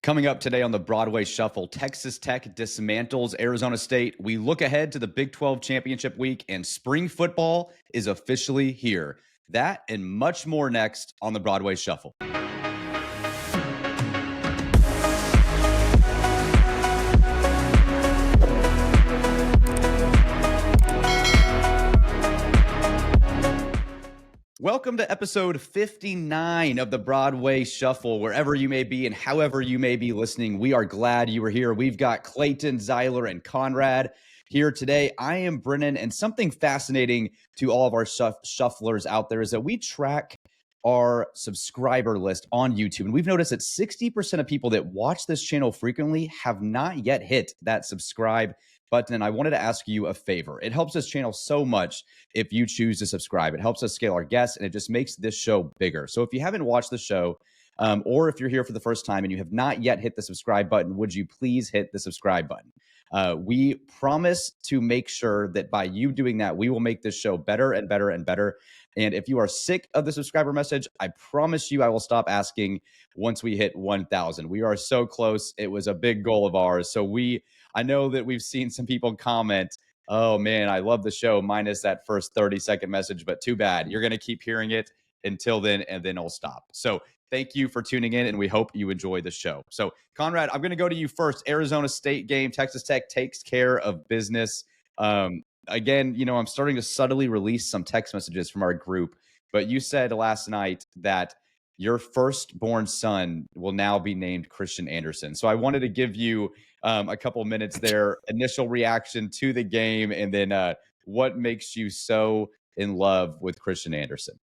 Coming up today on the Broadway Shuffle, Texas Tech dismantles Arizona State. We look ahead to the Big 12 championship week, and spring football is officially here. That and much more next on the Broadway Shuffle. Welcome to episode 59 of the Broadway Shuffle. Wherever you may be and however you may be listening, we are glad you are here. We've got Clayton, Zyler, and Conrad here today. I am Brennan, and something fascinating to all of our shufflers out there is that we track our subscriber list on YouTube, and we've noticed that 60% of people that watch this channel frequently have not yet hit that subscribe button. And I wanted to ask you a favor. It helps this channel so much if you choose to subscribe. It helps us scale our guests, and it just makes this show bigger. So if you haven't watched the show, or if you're here for the first time and you have not yet hit the subscribe button, would you please hit the subscribe button? We promise to make sure that by you doing that, we will make this show better and better and better. And if you are sick of the subscriber message, I promise you I will stop asking once we hit 1,000. We are so close. It was a big goal of ours. So I know that we've seen some people comment, "Oh man, I love the show," minus that first 30-second message, but too bad. You're going to keep hearing it until then, and then it'll stop. So thank you for tuning in, and we hope you enjoy the show. So Conrad, I'm going to go to you first. Arizona State game, Texas Tech takes care of business. Again, I'm starting to subtly release some text messages from our group, but you said last night that your firstborn son will now be named Christian Anderson. So I wanted to give you a couple minutes there, initial reaction to the game, and then what makes you so in love with Christian Anderson?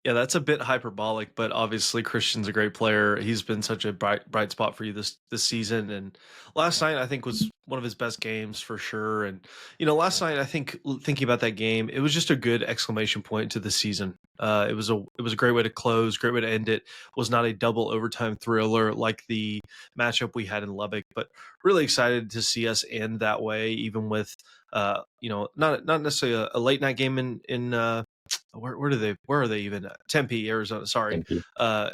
Yeah, that's a bit hyperbolic, but obviously Christian's a great player. He's been such a bright spot for you this season, and last night I think was one of his best games for sure. And last night I think thinking about that game, it was just a good exclamation point to the season. It was a great way to close, great way to end it. It was not a double overtime thriller like the matchup we had in Lubbock, but really excited to see us end that way, even with not necessarily a late night game in where are they even at? Tempe, Arizona, sorry. Tempe.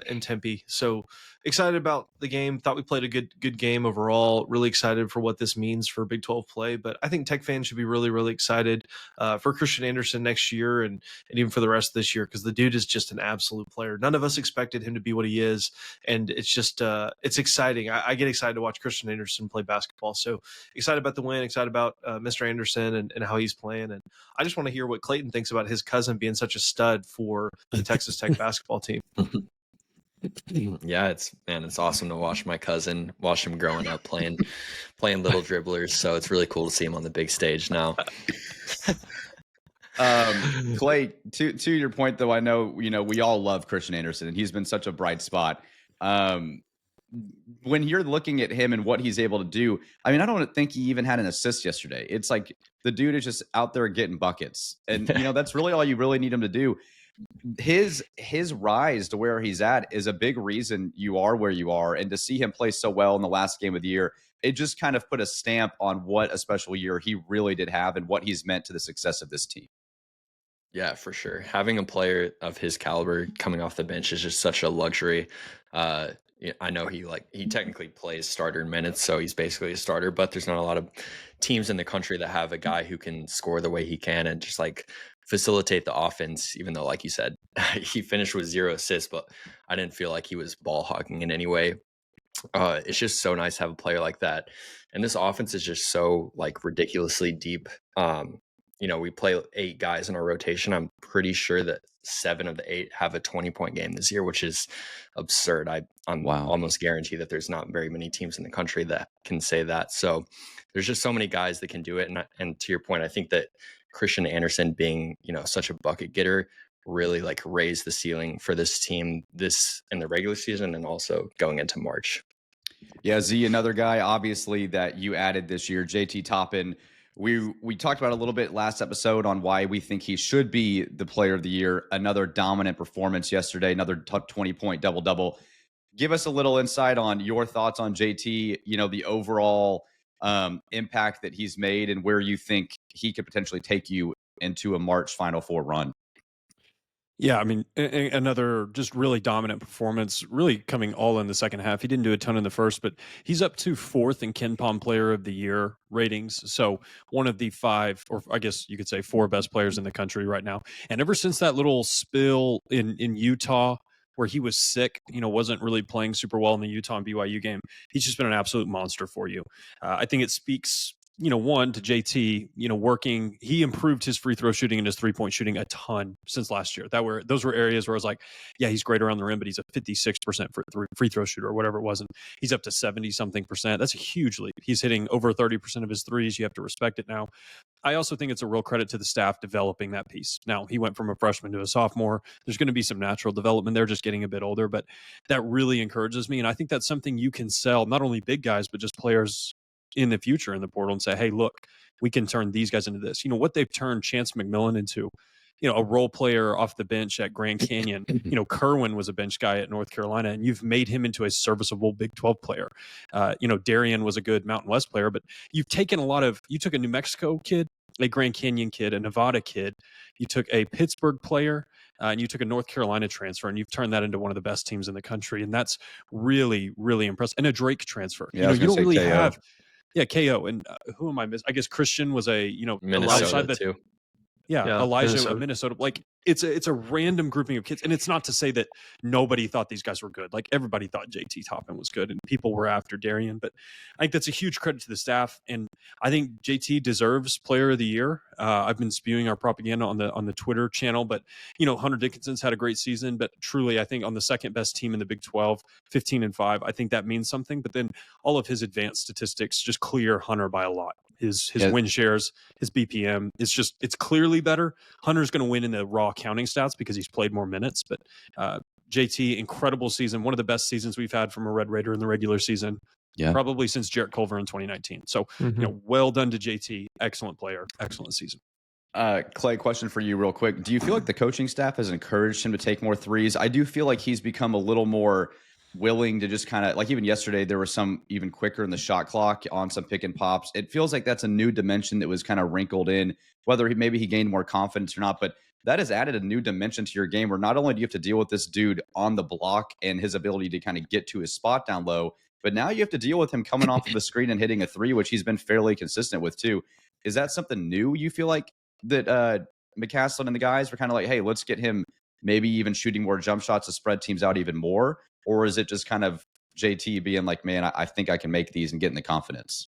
In Tempe. So excited about the game. Thought we played a good game overall. Really excited for what this means for Big 12 play. But I think Tech fans should be really, really excited for Christian Anderson next year and even for the rest of this year, because the dude is just an absolute player. None of us expected him to be what he is, and it's just it's exciting. I get excited to watch Christian Anderson play basketball. So excited about the win, excited about Mr. Anderson and how he's playing. And I just want to hear what Clayton thinks about his cousin being such a stud for the Texas Tech basketball team. Yeah, it's awesome to watch my cousin, watch him growing up playing little dribblers. So it's really cool to see him on the big stage now. Clay, to your point though, I know we all love Christian Anderson, and he's been such a bright spot. When you're looking at him and what he's able to do, I mean, I don't think he even had an assist yesterday. It's like the dude is just out there getting buckets, and that's really all you really need him to do. His rise to where he's at is a big reason you are where you are, and to see him play so well in the last game of the year, it just kind of put a stamp on what a special year he really did have and what he's meant to the success of this team. Yeah, for sure. Having a player of his caliber coming off the bench is just such a luxury. I know he technically plays starter minutes, so he's basically a starter, but there's not a lot of teams in the country that have a guy who can score the way he can and just facilitate the offense, even though, like you said, he finished with 0 assists, but I didn't feel like he was ball hogging in any way. It's just so nice to have a player like that. And this offense is just so ridiculously deep. We play 8 guys in our rotation. I'm pretty sure that 7 of the 8 have a 20-point game this year, which is absurd. I'm almost guarantee that there's not very many teams in the country that can say that. So there's just so many guys that can do it. And to your point, I think that Christian Anderson being, such a bucket getter really raised the ceiling for this team in the regular season and also going into March. Yeah, Z, another guy obviously that you added this year, JT Toppin. We talked about a little bit last episode on why we think he should be the player of the year. Another dominant performance yesterday, another 20-point double-double. Give us a little insight on your thoughts on JT, the overall impact that he's made and where you think he could potentially take you into a March Final Four run. Yeah, I mean, another just really dominant performance, really coming all in the second half. He didn't do a ton in the first, but he's up to 4th in Ken Palm Player of the Year ratings. So one of the 5, or I guess you could say 4 best players in the country right now. And ever since that little spill in Utah, where he was sick, wasn't really playing super well in the Utah and BYU game, he's just been an absolute monster for you. I think it speaks one to JT, working, he improved his free throw shooting and his 3-point shooting a ton since last year. Those were areas where I was like, yeah, he's great around the rim, but he's a 56% free throw shooter or whatever it was. And he's up to 70 something percent. That's a huge leap. He's hitting over 30% of his threes. You have to respect it now. I also think it's a real credit to the staff developing that piece. Now, he went from a freshman to a sophomore. There's going to be some natural development there, just getting a bit older, but that really encourages me. And I think that's something you can sell, not only big guys, but just players in the future in the portal, and say, hey, look, we can turn these guys into this. What they've turned Chance McMillan into, a role player off the bench at Grand Canyon. Kerwin was a bench guy at North Carolina, and you've made him into a serviceable Big 12 player. Darian was a good Mountain West player, but you took a New Mexico kid, a Grand Canyon kid, a Nevada kid. You took a Pittsburgh player, and you took a North Carolina transfer, and you've turned that into one of the best teams in the country. And that's really, really impressive. And a Drake transfer. Yeah, you don't really KO. have. Yeah, KO. And who am I missing? I guess Christian was a, Minnesota too. Yeah, Elijah of Minnesota. Like it's a random grouping of kids, and it's not to say that nobody thought these guys were good. Like everybody thought JT Toppin was good, and people were after Darian. But I think that's a huge credit to the staff, and I think JT deserves Player of the Year. I've been spewing our propaganda on the Twitter channel, but Hunter Dickinson's had a great season. But truly, I think on the second best team in the Big 12, 15-5, I think that means something. But then all of his advanced statistics just clear Hunter by a lot. His win shares, his BPM, it's clearly better. Hunter's going to win in the raw counting stats because he's played more minutes. But JT, incredible season, one of the best seasons we've had from a Red Raider in the regular season, probably since Jarrett Culver in 2019. So, well done to JT. Excellent player, excellent season. Clay, question for you real quick. Do you feel like the coaching staff has encouraged him to take more threes? I do feel like he's become a little more willing to just kind of, like even yesterday, there was some even quicker in the shot clock on some pick and pops. It feels like that's a new dimension that was kind of wrinkled in, whether maybe he gained more confidence or not, but that has added a new dimension to your game where not only do you have to deal with this dude on the block and his ability to kind of get to his spot down low, but now you have to deal with him coming off of the screen and hitting a three, which he's been fairly consistent with too. Is that something new you feel like that McCaslin and the guys were kind of like, hey, let's get him maybe even shooting more jump shots to spread teams out even more? Or is it just kind of JT being like, man, I think I can make these and getting the confidence?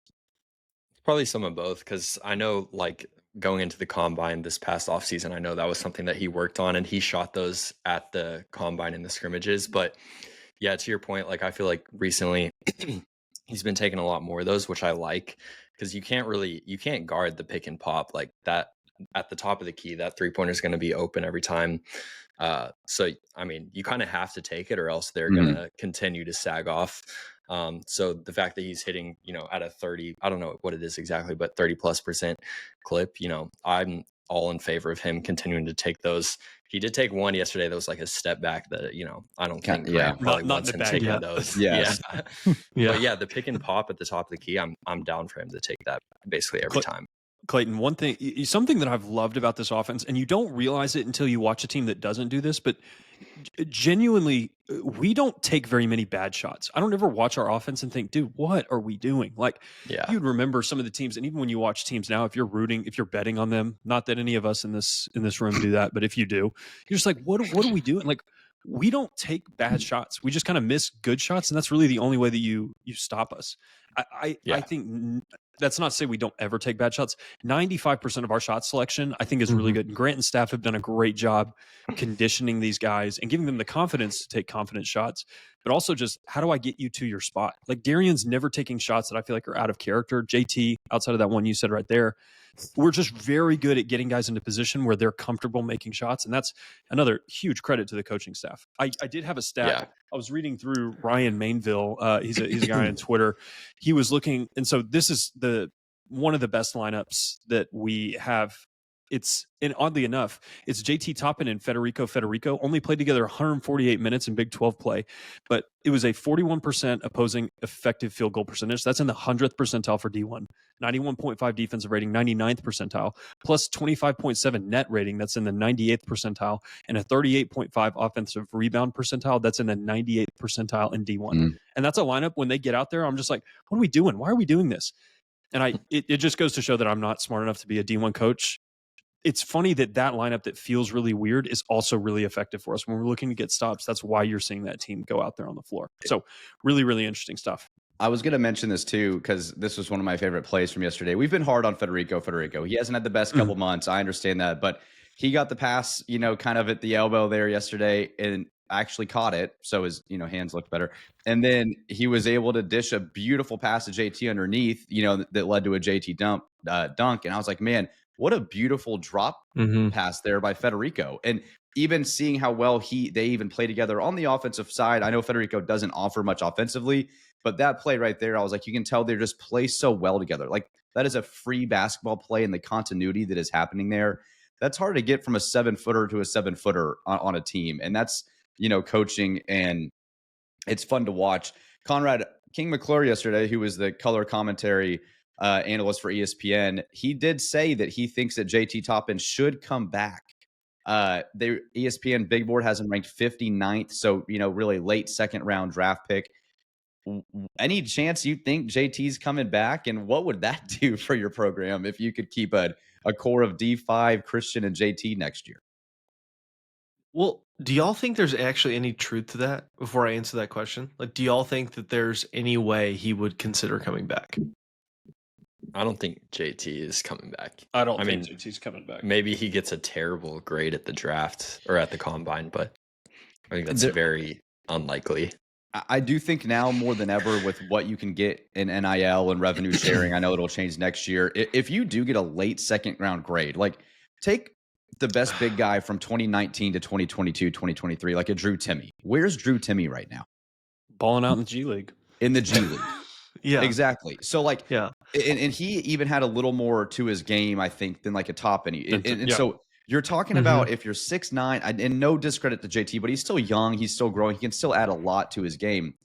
Probably some of both, because I know like going into the combine this past offseason, I know that was something that he worked on and he shot those at the combine in the scrimmages. But yeah, to your point, like I feel like recently he's been taking a lot more of those, which I like, because you can't guard the pick and pop like that at the top of the key. That 3-pointer is going to be open every time. So, I mean, you kind of have to take it or else they're going to continue to sag off. So the fact that he's hitting, at a 30, I don't know what it is exactly, but 30+% clip, I'm all in favor of him continuing to take those. He did take one yesterday that was like a step back that, I don't think Grant probably wants him taking those. Yes. Yeah. But yeah, the pick and pop at the top of the key, I'm down for him to take that basically every time. Clayton, one thing, something that I've loved about this offense, and you don't realize it until you watch a team that doesn't do this, but genuinely, we don't take very many bad shots. I don't ever watch our offense and think, dude, what are we doing? Like, you'd remember some of the teams, and even when you watch teams now, if you're betting on them, not that any of us in this room do that, but if you do, you're just like, what are we doing? Like, we don't take bad shots. We just kind of miss good shots, and that's really the only way that you stop us. I think that's not to say we don't ever take bad shots. 95% of our shot selection, I think, is really good. And Grant and staff have done a great job conditioning these guys and giving them the confidence to take confident shots, but also just how do I get you to your spot? Like Darian's never taking shots that I feel like are out of character. JT, outside of that one you said right there, we're just very good at getting guys into position where they're comfortable making shots. And that's another huge credit to the coaching staff. I did have a stat. Yeah. I was reading through Ryan Mainville. He's a guy on Twitter. He was looking. And so this is one of the best lineups that we have and oddly enough, it's JT Toppin and Federico only played together 148 minutes in Big 12 play, but it was a 41% opposing effective field goal percentage. That's in the 100th percentile for D1, 91.5 defensive rating, 99th percentile, plus 25.7 net rating. That's in the 98th percentile, and a 38.5 offensive rebound percentile. That's in the 98th percentile in D1. And that's a lineup when they get out there, I'm just like, what are we doing? Why are we doing this? And it just goes to show that I'm not smart enough to be a D1 coach. It's funny that lineup that feels really weird is also really effective for us when we're looking to get stops. That's why you're seeing that team go out there on the floor. So really, really interesting stuff. I was going to mention this too, because this was one of my favorite plays from yesterday. We've been hard on Federico. He hasn't had the best couple months. I understand that, but he got the pass, kind of at the elbow there yesterday and actually caught it. So his, hands looked better. And then he was able to dish a beautiful pass to JT underneath, that led to a JT dunk. And I was like, man, what a beautiful drop pass there by Federico. And even seeing how well they even play together on the offensive side. I know Federico doesn't offer much offensively, but that play right there, I was like, you can tell they just play so well together. Like that is a free basketball play, and the continuity that is happening there. That's hard to get from a 7-footer to a 7-footer on a team. And that's, coaching, and it's fun to watch. Conrad King McClure yesterday, who was the color commentary analyst for ESPN, he did say that he thinks that JT Toppin should come back. ESPN Big Board has him ranked 59th, so really late second round draft pick. Any chance you think JT's coming back, and what would that do for your program if you could keep a core of D5, Christian, and JT next year? Well, do y'all think there's actually any truth to that before I answer that question? Like, do y'all think that there's any way he would consider coming back? I don't think JT is coming back. I think JT's coming back. Maybe he gets a terrible grade at the draft or at the combine, but I think that's very unlikely. I do think now more than ever with what you can get in NIL and revenue sharing, I know it'll change next year. If you do get a late second round grade, like take the best big guy from 2019 to 2022, 2023, like a Drew Timme. Where's Drew Timme right now? Balling out in the G League. In the G League. Yeah, exactly. So like, and he even had a little more to his game, I think, than like a Toppin. And so you're talking about if you're 6'9", and no discredit to JT, but he's still young. He's still growing. He can still add a lot to his game.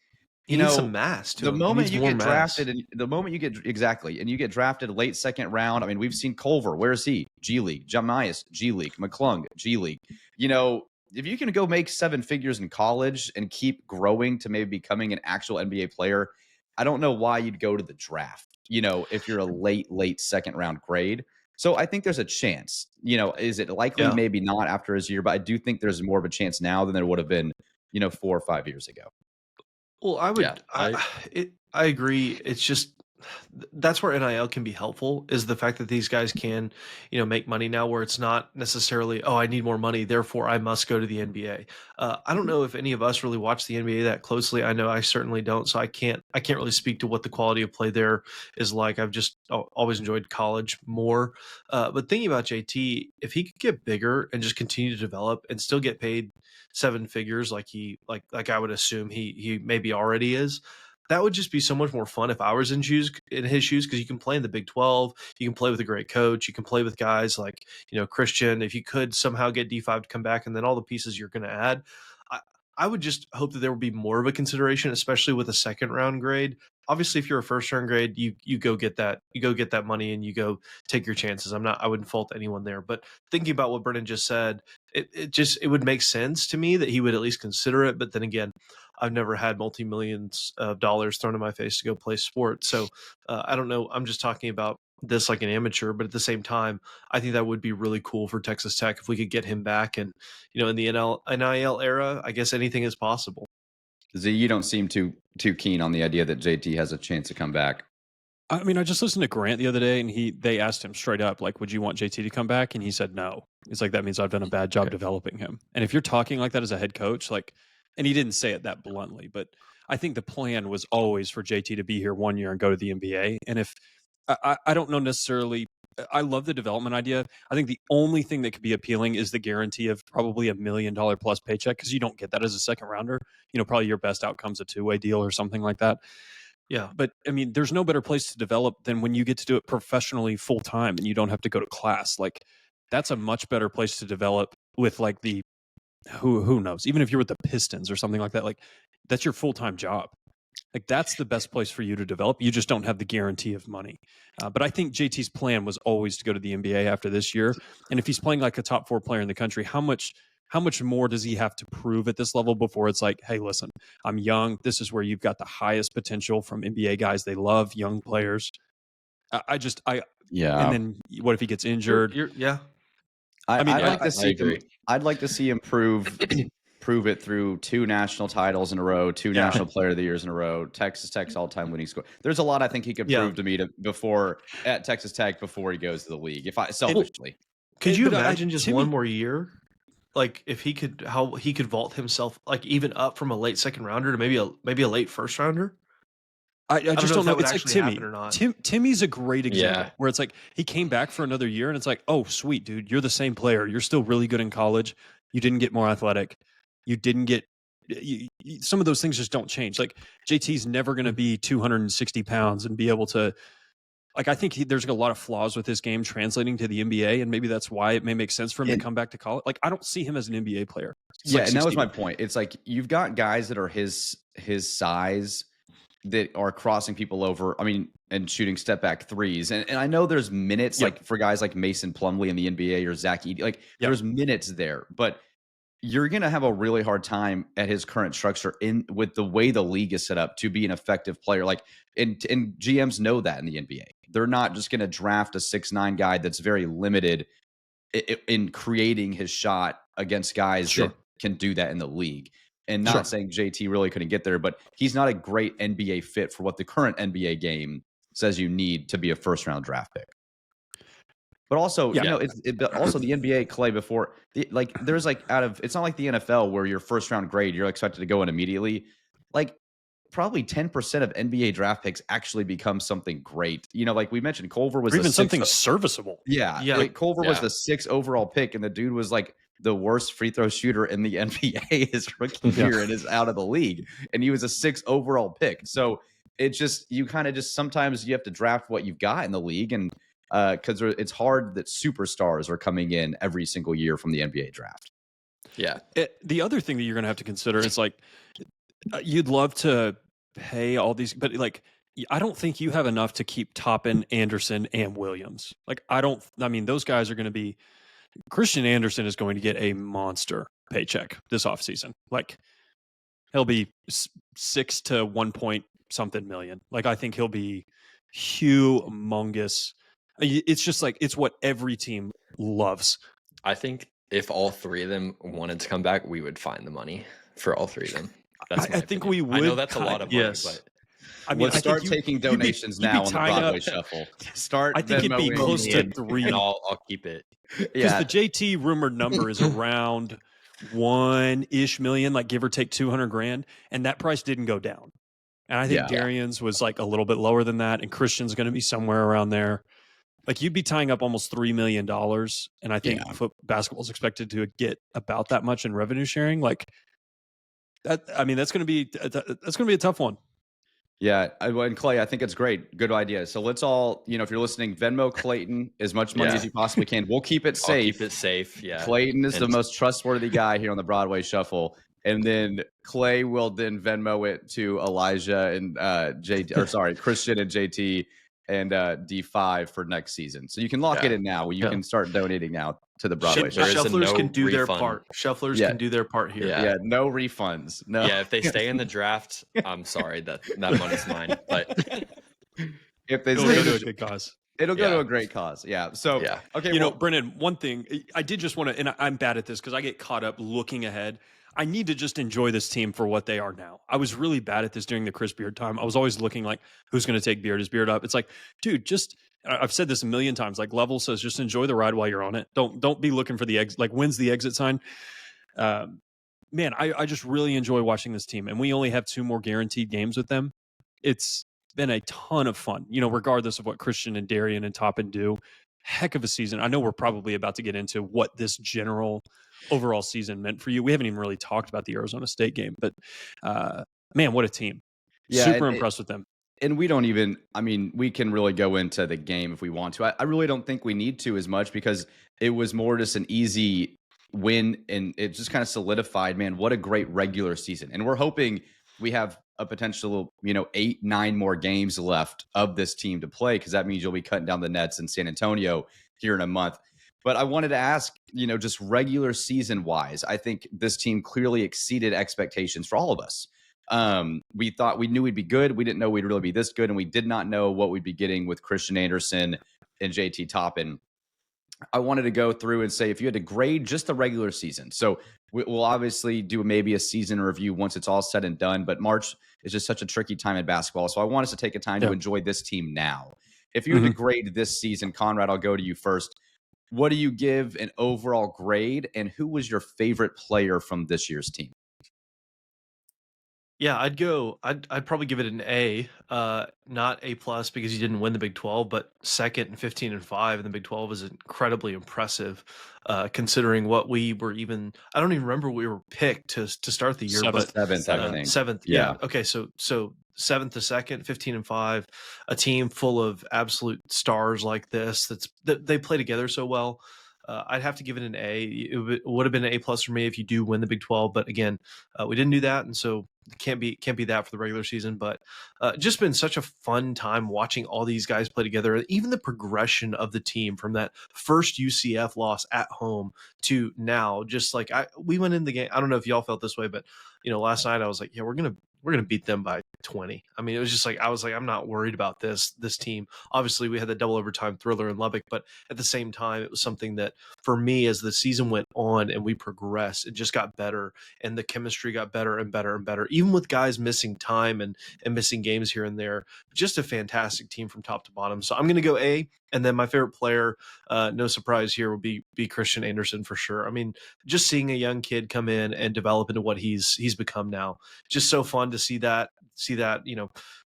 He needs some mass too. The moment you get drafted, and you get drafted late second round. I mean, we've seen Culver. Where is he? G League. Jamias, G League. McClung, G League. If you can go make 7 figures in college and keep growing to maybe becoming an actual NBA player, I don't know why you'd go to the draft. If you're a late second round grade. So I think there's a chance. Is it likely? Yeah. Maybe not after his year, but I do think there's more of a chance now than there would have been, 4 or 5 years ago. Well, I agree. It's just that's where NIL can be helpful, is the fact that these guys can, make money now, where it's not necessarily, oh, I need more money, therefore I must go to the NBA. I don't know if any of us really watch the NBA that closely. I know I certainly don't, so I can't really speak to what the quality of play there is like. I've just always enjoyed college more. But thinking about JT, if he could get bigger and just continue to develop and still get paid 7 figures, like I would assume he maybe already is, that would just be so much more fun if I was in his shoes, because you can play in the Big 12, you can play with a great coach, you can play with guys like, Christian. If you could somehow get D5 to come back, and then all the pieces you're going to add, I would just hope that there would be more of a consideration, especially with a second round grade. Obviously, if you're a first round grade, you go get that money and you go take your chances. I wouldn't fault anyone there. But thinking about what Brennan just said, it would make sense to me that he would at least consider it. But then again, I've never had multi-millions of dollars thrown in my face to go play sports. So I don't know. I'm just talking about this like an amateur, but at the same time, I think that would be really cool for Texas Tech if we could get him back. And, in the NIL era, I guess anything is possible. Z, you don't seem too keen on the idea that JT has a chance to come back. I mean, I just listened to Grant the other day, and they asked him straight up, like, would you want JT to come back? And he said no. It's like, that means I've done a bad job developing him. And if you're talking like that as a head coach, like, and he didn't say it that bluntly, but I think the plan was always for JT to be here 1 year and go to the NBA. And if I don't know necessarily, I love the development idea. I think the only thing that could be appealing is the guarantee of probably $1 million plus paycheck, because you don't get that as a second rounder. Probably your best outcome's a 2-way deal or something like that. Yeah. But I mean, there's no better place to develop than when you get to do it professionally full time and you don't have to go to class. Like, that's a much better place to develop with like the who knows, even if you're with the Pistons or something like that, like that's your full-time job. Like that's the best place for you to develop. You just don't have the guarantee of money. But I think JT's plan was always to go to the NBA after this year. And if he's playing like a top 4 player in the country, how much more does he have to prove at this level before it's like, hey, listen, I'm young. This is where you've got the highest potential from NBA guys. They love young players. Yeah. And then what if he gets injured? I'd like to see agree. I'd like to see him prove it through 2 national titles in a row, 2 national player of the years in a row, Texas Tech's all-time winning score. There's a lot I think he could prove to me at Texas Tech before he goes to the league. If I selfishly. Could you imagine just one more year? Like if he could, how he could vault himself like even up from a late second rounder to maybe a late first rounder? I just don't know. It's like Timmy. Or not. Timmy's a great example Yeah. where it's like he came back for another year and it's like, oh, sweet, dude. You're the same player. You're still really good in college. You didn't get more athletic. You didn't get some of those things just don't change. Like JT's never going to be 260 pounds and be able to, like, I think there's a lot of flaws with his game translating to the NBA. And maybe that's why it may make sense for him to come back to college. Like, I don't see him as an NBA player. And that was my point. It's like you've got guys that are his size that are crossing people over. I mean, and shooting step back threes. And I know there's minutes like for guys like Mason Plumlee in the NBA or Zach Edey. Like there's minutes there, but you're going to have a really hard time at his current structure with the way the league is set up to be an effective player. Like, and GMs know that in the NBA. They're not just going to draft a 6'9" guy that's very limited in creating his shot against guys that can do that in the league. And not saying JT really couldn't get there, but he's not a great NBA fit for what the current NBA game says you need to be a first-round draft pick. But also, you know, also the NBA, Clay, before there's like it's not like the NFL where your first round grade you're expected to go in immediately. Like probably 10% of NBA draft picks actually become something great. You know, like we mentioned, Culver was even something serviceable. Yeah. Like Culver was the 6th overall pick, and the dude was like the worst free throw shooter in the NBA his rookie year and is out of the league, and he was a 6th overall pick. So it's just you kind of just sometimes you have to draft what you've got in the league, and because it's hard that superstars are coming in every single year from the NBA draft. Yeah. The other thing that you're going to have to consider is like, you'd love to pay all these, but like, I don't think you have enough to keep Toppin, Anderson, and Williams. Like, I mean, those guys are going to be, Christian Anderson is going to get a monster paycheck this offseason. Like, he'll be 6 to 1 point something million. Like, I think he'll be humongous. It's just like, it's what every team loves. I think if all 3 of them wanted to come back, we would find the money for all 3 of them. That's I think we would. I know that's a lot of money, but I mean, let's start taking donations now on the Broadway Shuffle. I think it'd be close to 3. And I'll keep it. Because the JT rumored number is around 1-ish million, like give or take 200 grand, and that price didn't go down. And I think Darian's was like a little bit lower than that, and Christian's going to be somewhere around there. Like you'd be tying up almost $3 million, and I think basketball is expected to get about that much in revenue sharing. Like that, I mean, that's going to be a tough one. Yeah, and Clay, I think it's great. Good idea. So let's all, if you're listening, Venmo Clayton as much money as you possibly can. We'll keep it safe. I'll keep it safe. Yeah. Clayton is the most trustworthy guy here on the Broadway Shuffle. And then Clay will then Venmo it to Elijah and Christian and JT and D5 for next season. So you can lock it in now. You can start donating now to the Broadway Shuffle. Shufflers can do their part. Shufflers can do their part here. Yeah, no refunds. No. Yeah, if they stay in the draft, I'm sorry that money's mine. But if they go to a good cause. It'll go to a great cause. Yeah. So, okay. Brennan, one thing I did just want to, and I'm bad at this because I get caught up looking ahead. I need to just enjoy this team for what they are now. I was really bad at this during the Chris Beard time. I was always looking like, who's going to take Beard? Is Beard up? It's like, dude, I've said this a million times. Like Level says, just enjoy the ride while you're on it. Don't be looking for the exit. Like when's the exit sign? Man, I just really enjoy watching this team, and we only have 2 more guaranteed games with them. It's been a ton of fun, regardless of what Christian and Darian and Toppin do. Heck of a season. I know we're probably about to get into what this general overall season meant for you. We haven't even really talked about the Arizona State game, but man, what a team. Super impressed with them. and we don't even, I mean, we can really go into the game if we want to. I really don't think we need to as much because it was more just an easy win and it just kind of solidified, man, what a great regular season. And we're hoping we have a potential, 8, 9 more games left of this team to play because that means you'll be cutting down the nets in San Antonio here in a month. But I wanted to ask, just regular season wise, I think this team clearly exceeded expectations for all of us. We knew we'd be good. We didn't know we'd really be this good. And we did not know what we'd be getting with Christian Anderson and JT Toppin. I wanted to go through and say, if you had to grade just the regular season. So we'll obviously do maybe a season review once it's all said and done, but March is just such a tricky time in basketball. So I want us to take a time to enjoy this team now. If you had to grade this season, Conrad, I'll go to you first. What do you give an overall grade, and who was your favorite player from this year's team? Yeah, I'd probably give it an A, not A plus because you didn't win the Big 12, but second and 15-5 in the Big 12 is incredibly impressive, considering what we were even. I don't even remember we were picked to start the year, but seventh, I think. Seventh, yeah. Okay, so seventh to second, 15-5, a team full of absolute stars like this. That they play together so well. I'd have to give it an A. It would have been an A plus for me if you do win the Big 12, but again, we didn't do that, and so can't be that for the regular season. But just been such a fun time watching all these guys play together. Even the progression of the team from that first UCF loss at home to now, just like we went in the game. I don't know if y'all felt this way, but last night I was like, yeah, we're gonna beat them by 20. I mean, it was just like I was like, I'm not worried about this team. Obviously, we had the double overtime thriller in Lubbock, but at the same time, it was something that for me, as the season went on and we progressed, it just got better, and the chemistry got better and better and better. Even with guys missing time and missing games here and there, just a fantastic team from top to bottom. So I'm going to go A. And then my favorite player, no surprise here, would be Christian Anderson for sure. I mean, just seeing a young kid come in and develop into what he's become now, just so fun to see that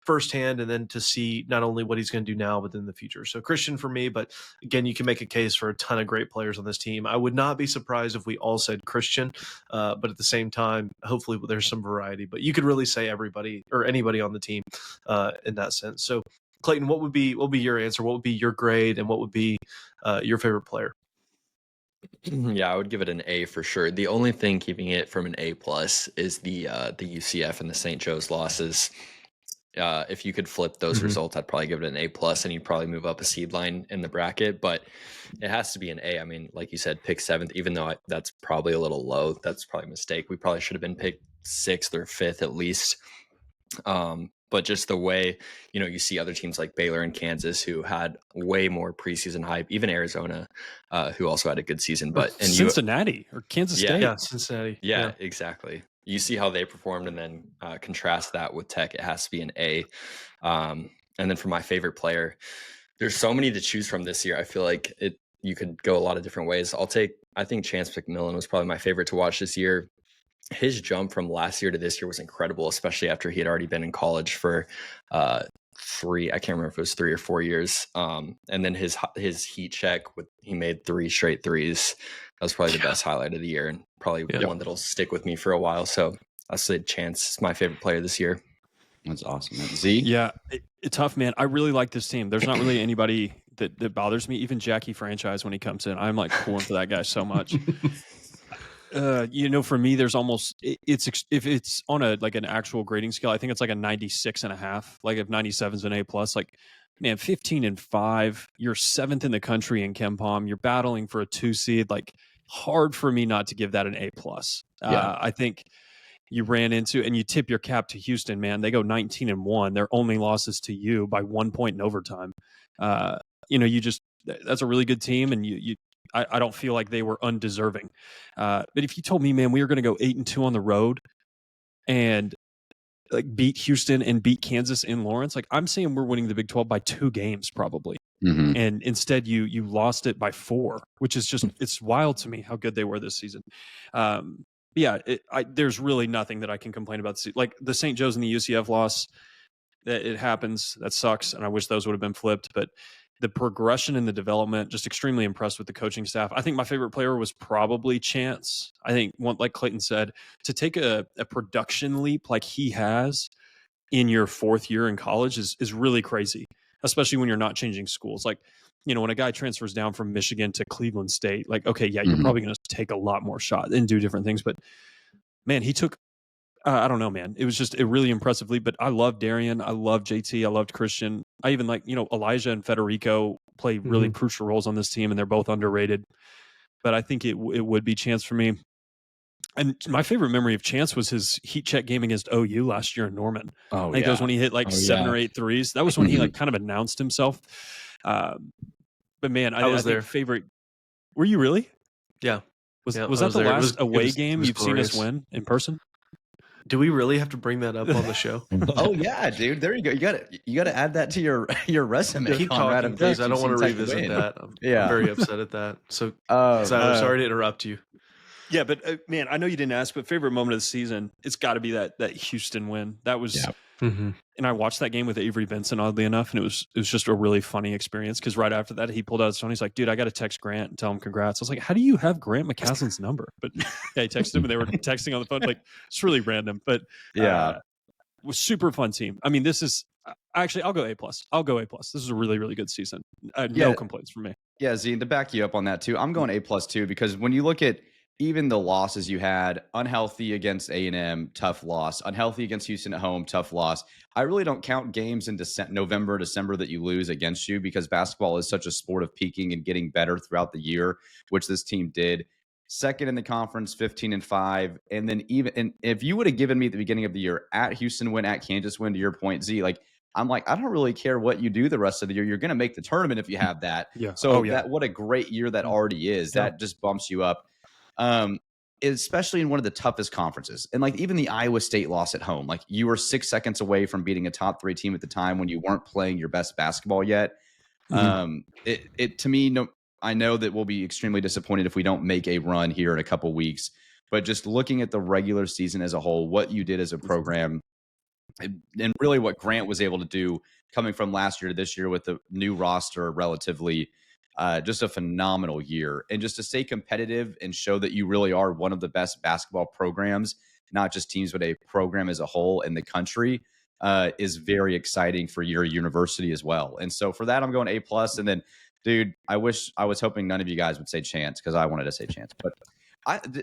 firsthand, and then to see not only what he's going to do now, but in the future. So Christian for me, but again, you can make a case for a ton of great players on this team. I would not be surprised if we all said Christian, but at the same time, hopefully there's some variety. But you could really say everybody or anybody on the team in that sense. So Clayton, what would be your answer? What would be your grade, and what would be your favorite player? Yeah, I would give it an A for sure. The only thing keeping it from an A plus is the UCF and the St. Joe's losses. If you could flip those results, I'd probably give it an A plus, and you'd probably move up a seed line in the bracket. But it has to be an A. I mean, like you said, pick 7th, even though that's probably a little low. That's probably a mistake. We probably should have been picked 6th or 5th at least. But just the way, you see other teams like Baylor and Kansas who had way more preseason hype, even Arizona, who also had a good season. But Cincinnati or Kansas State. Yeah, Cincinnati. Yeah, exactly. You see how they performed, and then contrast that with Tech. It has to be an A. And then for my favorite player, there's so many to choose from this year. I feel like you could go a lot of different ways. I think Chance McMillan was probably my favorite to watch this year. His jump from last year to this year was incredible, especially after he had already been in college for I can't remember if it was 3 or 4 years. And then his heat check he made 3 straight threes. That was probably the best highlight of the year, and probably one that'll stick with me for a while. So I said Chance is my favorite player this year. That's awesome. Z? Yeah, it's tough, man. I really like this team. There's not really anybody that bothers me. Even Jackie Franchise, when he comes in, I'm like pulling for that guy so much. For me, there's almost if it's on an actual grading scale, I think it's like a 96.5. Like if 97 is an A plus, like man, 15-5, you're 7th in the country in KenPom, you're battling for a 2 seed. Like hard for me not to give that an A plus. I think you ran into, and you tip your cap to Houston, man. They go 19-1. Their only losses to you by 1 point in overtime. That's a really good team, and I don't feel like they were undeserving. But if you told me, man, we were going to go 8-2 on the road and like beat Houston and beat Kansas in Lawrence, like I'm saying we're winning the Big 12 by 2 games probably. And instead you lost it by 4, which is just, it's wild to me how good they were this season. There's really nothing that I can complain about. Like the St. Joe's and the UCF loss, that it happens. That sucks. And I wish those would have been flipped, but the progression and the development, just extremely impressed with the coaching staff. I think my favorite player was probably Chance. I think, like Clayton said, to take a production leap like he has, in your fourth year in college is really crazy, especially when you're not changing schools. Like, when a guy transfers down from Michigan to Cleveland State, like, okay, yeah, you're probably going to take a lot more shot and do different things. But man, he took, I don't know, man. It was just really impressively. But I love Darian. I love JT. I loved Christian. I even like, Elijah and Federico play really crucial roles on this team, and they're both underrated. But I think it would be Chance for me. And my favorite memory of Chance was his heat check game against OU last year in Norman. Oh, I think that was when he hit like 7 or 8 threes. That was when he like kind of announced himself. But man, I was there. Favorite. Were you really? Yeah. Was that the last away game you've seen us win in person? Do we really have to bring that up on the show? Oh yeah, dude. There you go. You got to add that to your resume. Keep talking, please. I don't want to revisit that. I'm very upset at that. So, I'm sorry to interrupt you. Yeah, but man, I know you didn't ask, but favorite moment of the season, it's got to be that Houston win. That was, and I watched that game with Avery Benson, oddly enough, and it was just a really funny experience because right after that, he pulled out his phone. He's like, "Dude, I got to text Grant and tell him congrats." I was like, "How do you have Grant McCaslin's number?" But yeah, he texted him, and they were texting on the phone. Like, it's really random, but it was super fun team. I mean, this is actually, I'll go A+. I'll go A+. This is a really, really good season. No complaints from me. Yeah, Z, to back you up on that too, I'm going A+ too, because when you look at even the losses you had, unhealthy against A&M, tough loss, unhealthy against Houston at home, tough loss. I really don't count games in November, December that you lose against you, because basketball is such a sport of peaking and getting better throughout the year, which this team did. Second in the conference, 15-5. And then and if you would have given me at the beginning of the year at Houston win, at Kansas win, to your point, Z, like, I'm like, I don't really care what you do the rest of the year. You're going to make the tournament if you have that. Yeah. So what a great year that already is. That just bumps you up. Especially in one of the toughest conferences. And like even the Iowa State loss at home, like you were 6 seconds away from beating a top 3 team at the time when you weren't playing your best basketball yet. It to me, I know that we'll be extremely disappointed if we don't make a run here in a couple weeks, but just looking at the regular season as a whole, what you did as a program and really what Grant was able to do coming from last year to this year with the new roster relatively, just a phenomenal year. And just to stay competitive and show that you really are one of the best basketball programs, not just teams, but a program as a whole in the country, is very exciting for your university as well. And so for that, I'm going A+. And then, dude, I was hoping none of you guys would say Chance, because I wanted to say Chance. But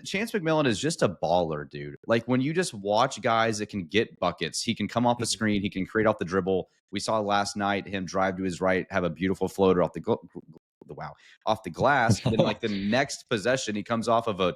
Chance McMillan is just a baller, dude. Like when you just watch guys that can get buckets, he can come off the screen, he can create off the dribble. We saw last night him drive to his right, have a beautiful floater off the glass. And then like the next possession, he comes off of a,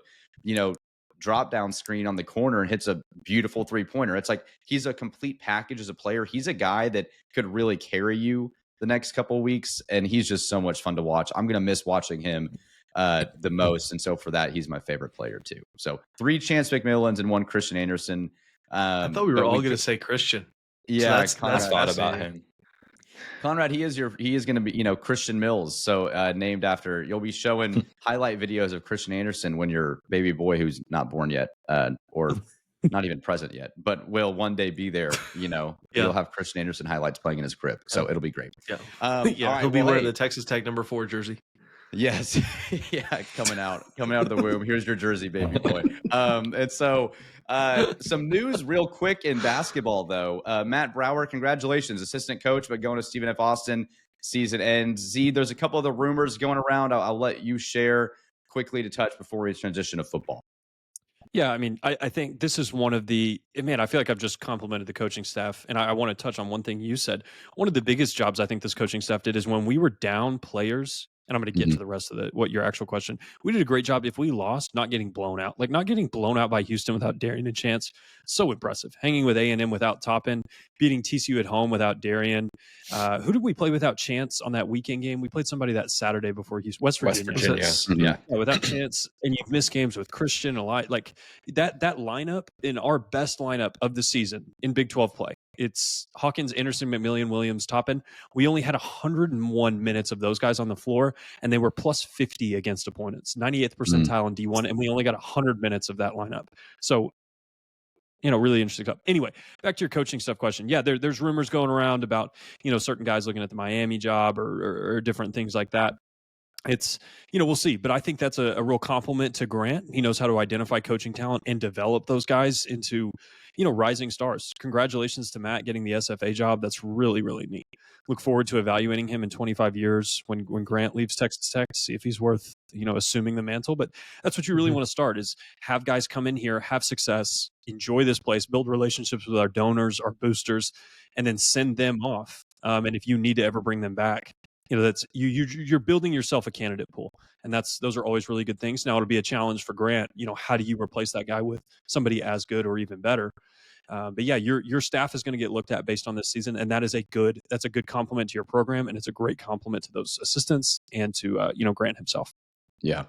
drop down screen on the corner and hits a beautiful 3-pointer. It's like he's a complete package as a player. He's a guy that could really carry you the next couple of weeks, and he's just so much fun to watch. I'm going to miss watching him the most, and so for that, he's my favorite player too. So 3 Chance McMillans and 1 Christian Anderson. I thought we were all going to say Christian. Yeah, so that's thought about him. Conrad, he is going to be, Christian Mills. So named after, you'll be showing highlight videos of Christian Anderson when your baby boy, who's not born yet, or not even present yet, but will one day be there. You'll have Christian Anderson highlights playing in his crib. So it'll be great. Yeah. Right, he'll be wearing the Texas Tech number 4 jersey. Yes. Yeah. Coming out of the womb. Here's your jersey, baby boy. And so some news real quick in basketball, though. Matt Brower, congratulations, assistant coach, but going to Stephen F. Austin, season ends. Z, there's a couple of the rumors going around. I'll let you share quickly to touch before we transition to football. Yeah, I mean, I think this is one of the, man, I feel like I've just complimented the coaching staff. And I want to touch on one thing you said. One of the biggest jobs I think this coaching staff did is when we were down players, and I'm going to get to the rest of what your actual question. We did a great job if we lost, not getting blown out. Like not getting blown out by Houston without Darian and Chance. So impressive. Hanging with A&M without Toppin, beating TCU at home without Darian. Who did we play without Chance on that weekend game? We played somebody that Saturday before Houston. West Virginia. Yeah, without Chance. And you've missed games with Christian a lot. Like that lineup in our best lineup of the season in Big 12 play. It's Hawkins, Anderson, McMillian, Williams, Toppin. We only had 101 minutes of those guys on the floor, and they were plus 50 against opponents, 98th percentile in D1, and we only got 100 minutes of that lineup. So, really interesting stuff. Anyway, back to your coaching stuff question. Yeah, there's rumors going around about, certain guys looking at the Miami job or different things like that. It's, we'll see. But I think that's a real compliment to Grant. He knows how to identify coaching talent and develop those guys into, rising stars. Congratulations to Matt getting the SFA job. That's really, really neat. Look forward to evaluating him in 25 years when Grant leaves Texas Tech, see if he's worth, assuming the mantle. But that's what you really want to start, is have guys come in here, have success, enjoy this place, build relationships with our donors, our boosters, and then send them off. And if you need to ever bring them back, that's you're building yourself a candidate pool, and those are always really good things. Now it'll be a challenge for Grant. How do you replace that guy with somebody as good or even better? But yeah, your staff is going to get looked at based on this season, and that's a good compliment to your program, and it's a great compliment to those assistants and to Grant himself. Yeah,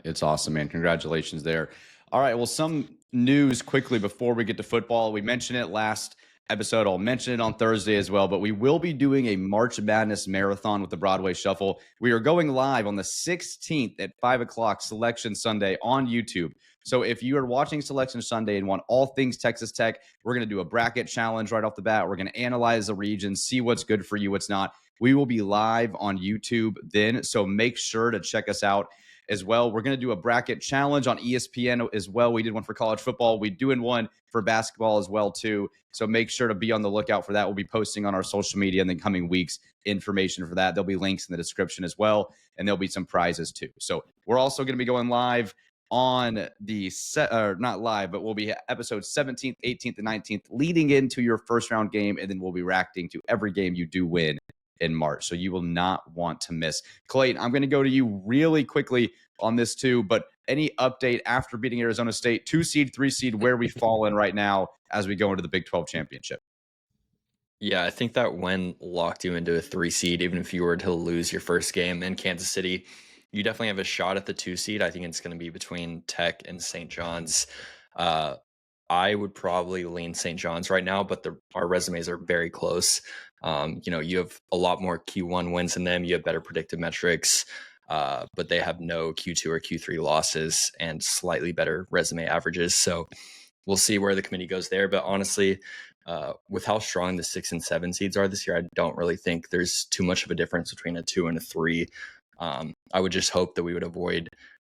it's awesome, man. Congratulations there. All right, well, some news quickly before we get to football. We mentioned it last episode. I'll mention it on Thursday as well, but we will be doing a March Madness marathon with the Broadway Shuffle. We are going live on the 16th at 5 o'clock Selection Sunday on YouTube. So if you are watching Selection Sunday and want all things Texas Tech, we're going to do a bracket challenge right off the bat. We're going to analyze the regions, see what's good for you, what's not. We will be live on YouTube then, so make sure to check us out as well. We're going to do a bracket challenge on ESPN as well. We did one for college football. We're doing one for basketball as well, too. So make sure to be on the lookout for that. We'll be posting on our social media in the coming weeks information for that. There'll be links in the description as well, and there'll be some prizes, too. So we're also going to be going live on the not live, but we'll be episode 17th, 18th, and 19th leading into your first round game, and then we'll be reacting to every game you do win in March. So you will not want to miss. Clayton, I'm going to go to you really quickly on this too, but any update after beating Arizona State, 2 seed, 3 seed, where we fall in right now as we go into the Big 12 championship? Yeah, I think that win locked you into a 3 seed, even if you were to lose your first game in Kansas City. You definitely have a shot at the 2 seed. I think it's going to be between Tech and St. John's. I would probably lean St. John's right now, but our resumes are very close. You have a lot more Q1 wins than them. You have better predictive metrics, but they have no Q2 or Q3 losses and slightly better resume averages. So we'll see where the committee goes there. But honestly, with how strong the 6 and 7 seeds are this year, I don't really think there's too much of a difference between a 2 and a 3. I would just hope that we would avoid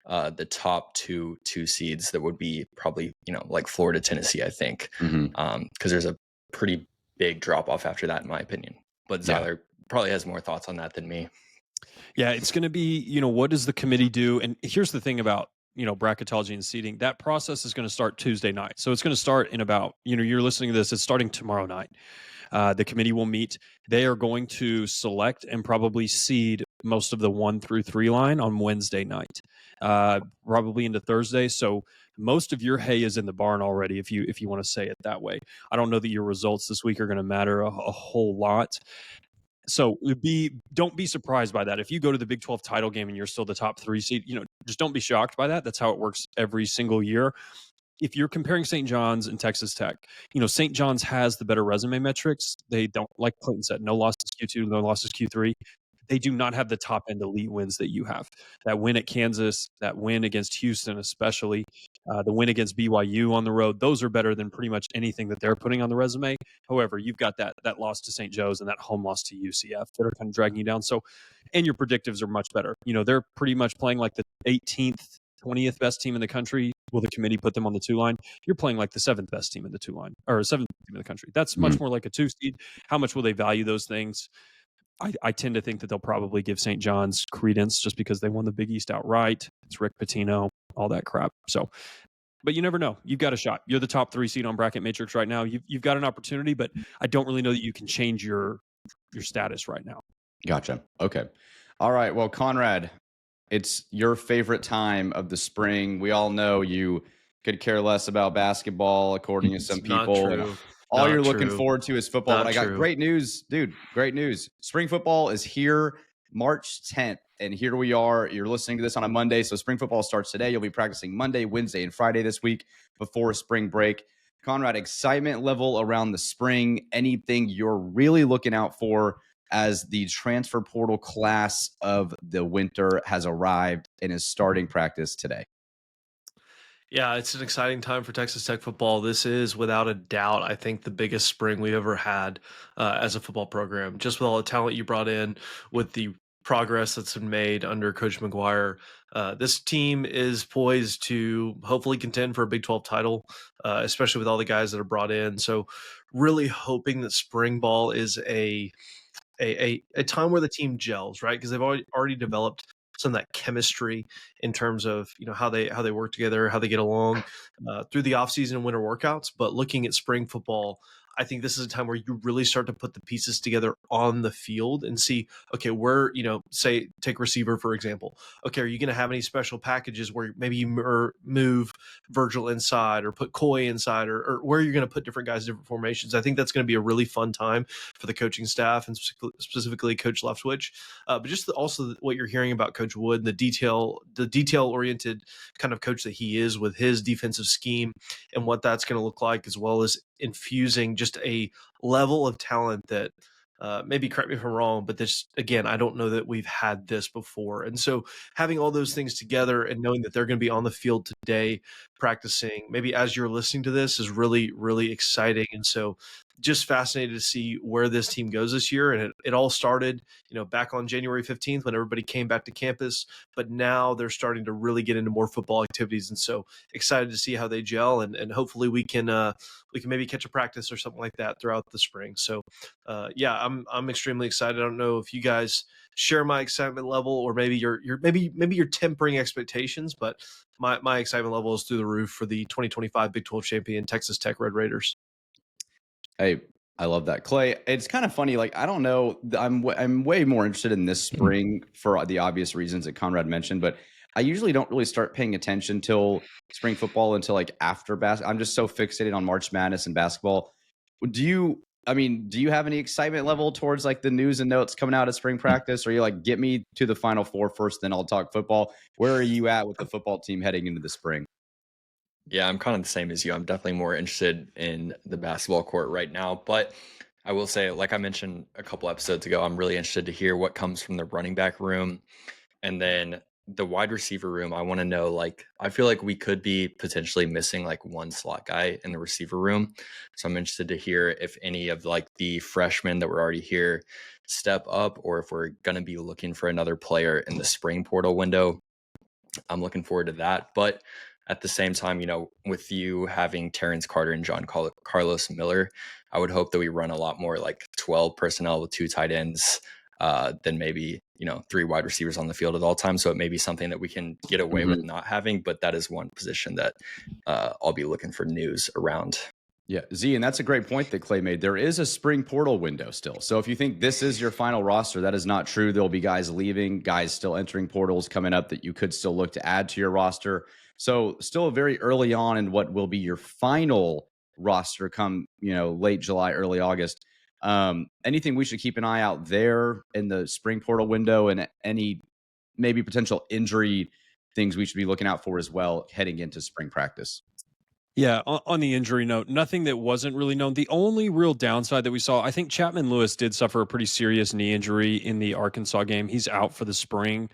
the top two seeds that would be probably, like Florida, Tennessee, I think, because there's a pretty big drop off after that, in my opinion. But Zyler probably has more thoughts on that than me. Yeah, it's going to be, what does the committee do? And here's the thing about, bracketology and seeding. That process is going to start Tuesday night. So it's going to start in about, you're listening to this, it's starting tomorrow night. The committee will meet. They are going to select and probably seed most of the 1 through 3 line on Wednesday night, probably into Thursday. So most of your hay is in the barn already, if you want to say it that way. I don't know that your results this week are going to matter a whole lot. So don't be surprised by that. If you go to the Big 12 title game and you're still the top 3 seed, just don't be shocked by that. That's how it works every single year. If you're comparing St. John's and Texas Tech, St. John's has the better resume metrics. They don't, like Clayton said, no losses Q2, no losses Q3. They do not have the top end elite wins that you have. That win at Kansas, that win against Houston, especially the win against BYU on the road, those are better than pretty much anything that they're putting on the resume. However, you've got that loss to St. Joe's and that home loss to UCF that are kind of dragging you down. So, and your predictives are much better. They're pretty much playing like the 18th, 20th best team in the country. Will the committee put them on the 2 line? You're playing like the 7th best team in the 2 line, or 7th team in the country. That's much more like a 2 seed. How much will they value those things? I tend to think that they'll probably give St. John's credence just because they won the Big East outright. It's Rick Pitino, all that crap. So, but you never know. You've got a shot. You're the top 3 seed on Bracket Matrix right now. You've got an opportunity, but I don't really know that you can change your status right now. Gotcha. Okay. All right. Well, Conrad, it's your favorite time of the spring. We all know you could care less about basketball, according to some people. Not true. All you're looking forward to is football. Not But I got true. great news, dude. Great news. Spring football is here March 10th. And here we are. You're listening to this on a Monday. So spring football starts today. You'll be practicing Monday, Wednesday, and Friday this week before spring break. Conrad, excitement level around the spring. Anything you're really looking out for as the transfer portal class of the winter has arrived and is starting practice today? Yeah, it's an exciting time for Texas Tech football. This is, without a doubt, I think the biggest spring we've ever had as a football program. Just with all the talent you brought in, with the progress that's been made under Coach McGuire. This team is poised to hopefully contend for a Big 12 title, especially with all the guys that are brought in. So, really hoping that spring ball is a time where the team gels, right? Because they've already developed some of that chemistry in terms of how they work together, how they get along through the offseason and winter workouts. But looking at spring football, I think this is a time where you really start to put the pieces together on the field and see, okay, where, say, take receiver, for example. Okay, are you going to have any special packages where maybe you move Virgil inside or put Coy inside, or where you're going to put different guys, different formations? I think that's going to be a really fun time for the coaching staff and specifically Coach Leftwich. But just also what you're hearing about Coach Wood, the detail-oriented kind of coach that he is with his defensive scheme and what that's going to look like, as well as infusing just a level of talent that maybe, correct me if I'm wrong, but this, again, I don't know that we've had this before. And so having all those things together and knowing that they're going to be on the field today practicing, maybe as you're listening to this, is really, really exciting. And so just fascinated to see where this team goes this year. And it all started, back on January 15th when everybody came back to campus, but now they're starting to really get into more football activities. And so excited to see how they gel, and hopefully we can maybe catch a practice or something like that throughout the spring. So yeah, I'm extremely excited. I don't know if you guys share my excitement level, or maybe you're tempering expectations, but my excitement level is through the roof for the 2025 Big 12 champion Texas Tech Red Raiders. Hey, I love that, Clay. It's kind of funny. Like, I don't know. I'm way more interested in this spring for the obvious reasons that Conrad mentioned, but I usually don't really start paying attention till spring football until like after basketball. I'm just so fixated on March Madness and basketball. Do you have any excitement level towards like the news and notes coming out of spring practice? Or are you like, get me to the Final Four first, then I'll talk football? Where are you at with the football team heading into the spring? Yeah, I'm kind of the same as you. I'm definitely more interested in the basketball court right now. But I will say, like I mentioned a couple episodes ago, I'm really interested to hear what comes from the running back room. And then the wide receiver room, I want to know, like, I feel like we could be potentially missing like one slot guy in the receiver room. So I'm interested to hear if any of like the freshmen that were already here step up, or if we're going to be looking for another player in the spring portal window. I'm looking forward to that. But at the same time, with you having Terrence Carter and John Carlos Miller, I would hope that we run a lot more like 12 personnel with 2 tight ends than maybe, 3 wide receivers on the field at all times. So it may be something that we can get away with not having, but that is one position that I'll be looking for news around. Yeah, Z, and that's a great point that Clay made. There is a spring portal window still. So if you think this is your final roster, that is not true. There'll be guys leaving, guys still entering portals coming up that you could still look to add to your roster. So still very early on in what will be your final roster come, late July, early August. Anything we should keep an eye out there in the spring portal window, and any maybe potential injury things we should be looking out for as well heading into spring practice? Yeah, on the injury note, nothing that wasn't really known. The only real downside that we saw, I think Chapman Lewis did suffer a pretty serious knee injury in the Arkansas game. He's out for the spring.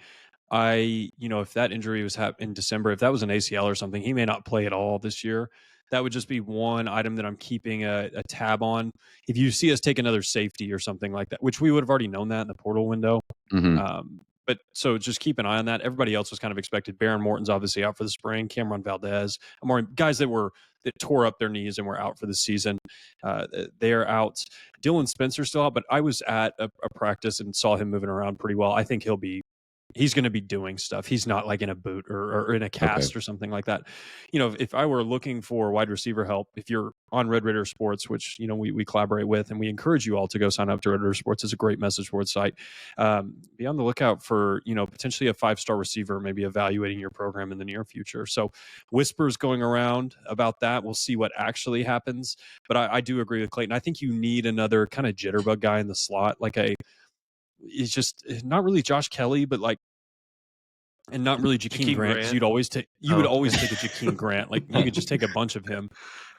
If that injury was in December, if that was an ACL or something, he may not play at all this year. That would just be one item that I'm keeping a tab on. If you see us take another safety or something like that, which we would have already known that in the portal window. But so just keep an eye on that. Everybody else was kind of expected. Baron Morton's obviously out for the spring. Cameron Valdez, guys that tore up their knees and were out for the season. They're out. Dylan Spencer's still out, but I was at a practice and saw him moving around pretty well. I think he's going to be doing stuff. He's not like in a boot or in a cast or something like that. If I were looking for wide receiver help, if you're on Red Raider Sports, which, we collaborate with, and we encourage you all to go sign up to Red Raider Sports. It's a great message board site. Be on the lookout for, potentially a 5-star receiver, maybe evaluating your program in the near future. So whispers going around about that. We'll see what actually happens. But I do agree with Clayton. I think you need another kind of jitterbug guy in the slot, it's just not really Josh Kelly, but and not really Jakeem Grant. You'd always take a Jakeem Grant. Like you could just take a bunch of him.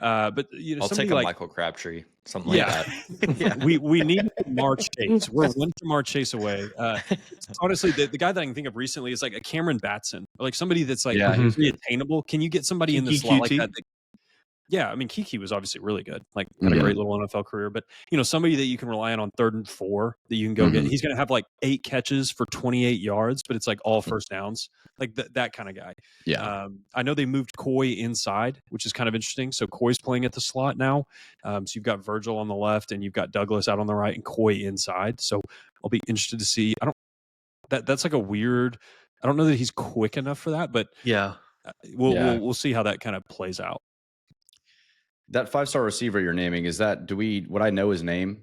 But I'll take a Michael Crabtree, something like that. Yeah. we need Jamar Chase. We're one Jamar Chase away. Honestly, the guy that I can think of recently is like a Cameron Batson, like somebody that's pretty attainable. Can you get somebody in the slot like that? Yeah, I mean, Kiki was obviously really good, like had a great little NFL career, but somebody that you can rely on 3rd and 4 that you can go get. He's going to have like 8 catches for 28 yards, but it's like all first downs, like that kind of guy. Yeah. I know they moved Coy inside, which is kind of interesting. So Coy's playing at the slot now. So you've got Virgil on the left and you've got Douglas out on the right and Coy inside. So I'll be interested to see. That's like a weird. I don't know that he's quick enough for that, but Yeah. we'll see how that kind of plays out. That 5-star receiver you're naming, would I know his name?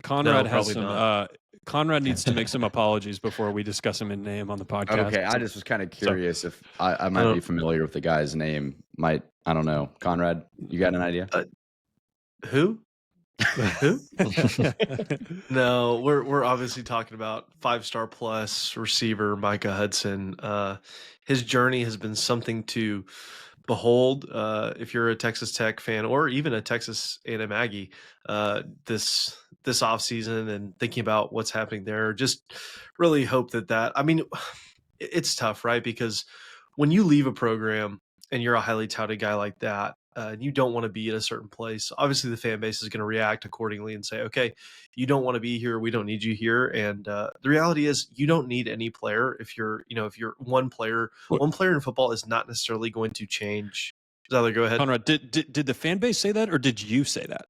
Conrad No, has probably some. not. Conrad needs to make some apologies before we discuss him in name on the podcast. Okay, I just was kind of curious if I might be familiar with the guy's name. I don't know. Conrad, you got an idea? Who? Who? No, we're obviously talking about 5-star plus receiver Micah Hudson. His journey has been something to behold. If you're a Texas Tech fan or even a Texas A&M Aggie, this offseason and thinking about what's happening there, just really hope that. I mean, it's tough, right? Because when you leave a program and you're a highly touted guy like that, and you don't want to be at a certain place, obviously the fan base is going to react accordingly and say, okay, you don't want to be here. We don't need you here. And the reality is you don't need any player. If you're one player in football is not necessarily going to change. Zyler, go ahead. Conrad, did the fan base say that or did you say that?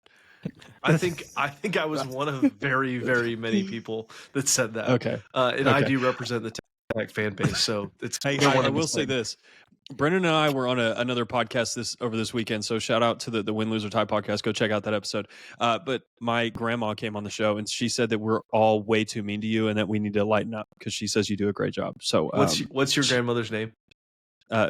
I think I was one of very, very many people that said that. Okay. And I do represent the Tech fan base. So it's, I will say this. Brennan and I were on another podcast over this weekend, so shout out to the Win, Lose, or Tie podcast. Go check out that episode. But my grandma came on the show, and she said that we're all way too mean to you and that we need to lighten up because she says you do a great job. So what's your grandmother's name?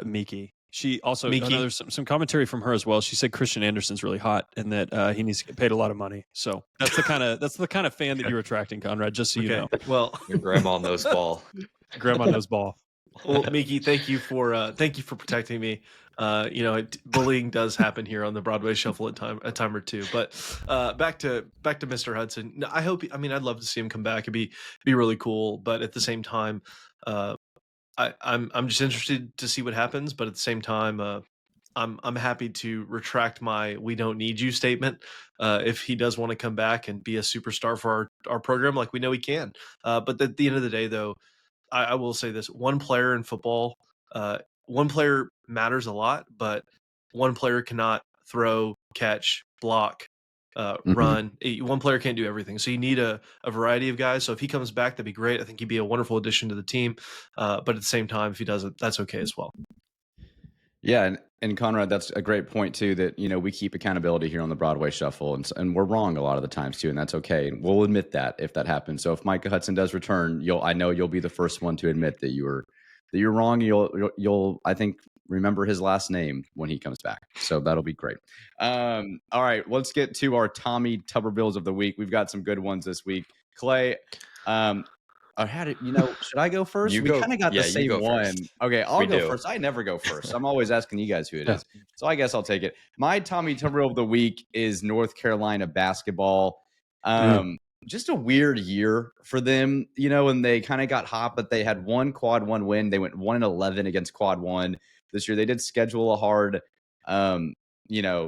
Miki. She also, some commentary from her as well. She said Christian Anderson's really hot and that he needs to get paid a lot of money. So that's the kind of fan that you're attracting, Conrad, just so you know. Well, your grandma knows ball. Grandma knows ball. Well, Miki, thank you for protecting me. Bullying does happen here on the Broadway Shuffle at time or two. But back to Mr. Hudson. I'd love to see him come back. It'd be really cool. But at the same time, I'm just interested to see what happens. But at the same time, I'm happy to retract my "we don't need you" statement if he does want to come back and be a superstar for our program, like we know he can. But at the end of the day, though, I will say this: one player in football, one player matters a lot, but one player cannot throw, catch, block, run. One player can't do everything. So you need a variety of guys. So if he comes back, that'd be great. I think he'd be a wonderful addition to the team. But at the same time, if he doesn't, that's okay as well. Yeah, and Conrad, that's a great point too. That we keep accountability here on the Broadway Shuffle, and we're wrong a lot of the times too, and that's okay. And we'll admit that if that happens. So if Micah Hudson does return, I know you'll be the first one to admit that you're wrong. You'll I think remember his last name when he comes back. So that'll be great. All right, let's get to our Tommy Tubervilles of the week. We've got some good ones this week. Clay, should I go first? We kind of got the same one. First. Okay, I'll go first. I never go first. I'm always asking you guys who it is. So I guess I'll take it. My Tommy Tuberville of the week is North Carolina basketball. Just a weird year for them, and they kind of got hot, but they had one quad one win. They went 1-11 against quad one this year. They did schedule a hard,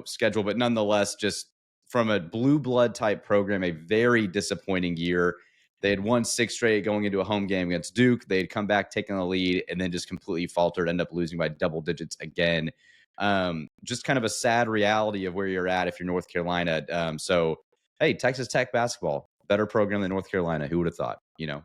schedule, but nonetheless, just from a blue blood type program, a very disappointing year. They had won 6 straight going into a home game against Duke. They had come back, taken the lead, and then just completely faltered, end up losing by double digits again. Just kind of a sad reality of where you're at if you're North Carolina. So, hey, Texas Tech basketball, better program than North Carolina. Who would have thought?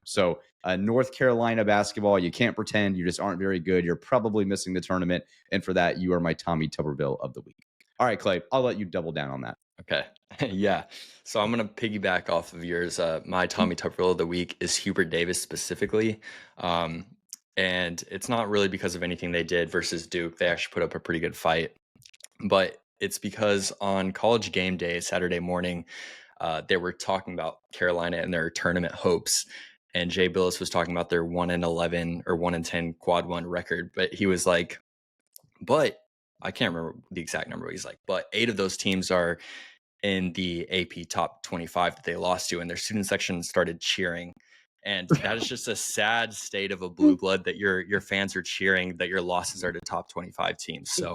So North Carolina basketball, you can't pretend you just aren't very good. You're probably missing the tournament. And for that, you are my Tommy Tuberville of the week. All right, Clay, I'll let you double down on that. Okay. Yeah. So I'm going to piggyback off of yours. My Tommy Tuberville of the week is Hubert Davis specifically. And it's not really because of anything they did versus Duke. They actually put up a pretty good fight. But it's because on College game day, Saturday morning, they were talking about Carolina and their tournament hopes. And Jay Billis was talking about their 1-11 or 1-10 quad one record. But he was like, but I can't remember the exact number. He's like, but 8 of those teams are in the AP top 25 that they lost to, and their student section started cheering. And that is just a sad state of a blue blood that your fans are cheering that your losses are to top 25 teams. So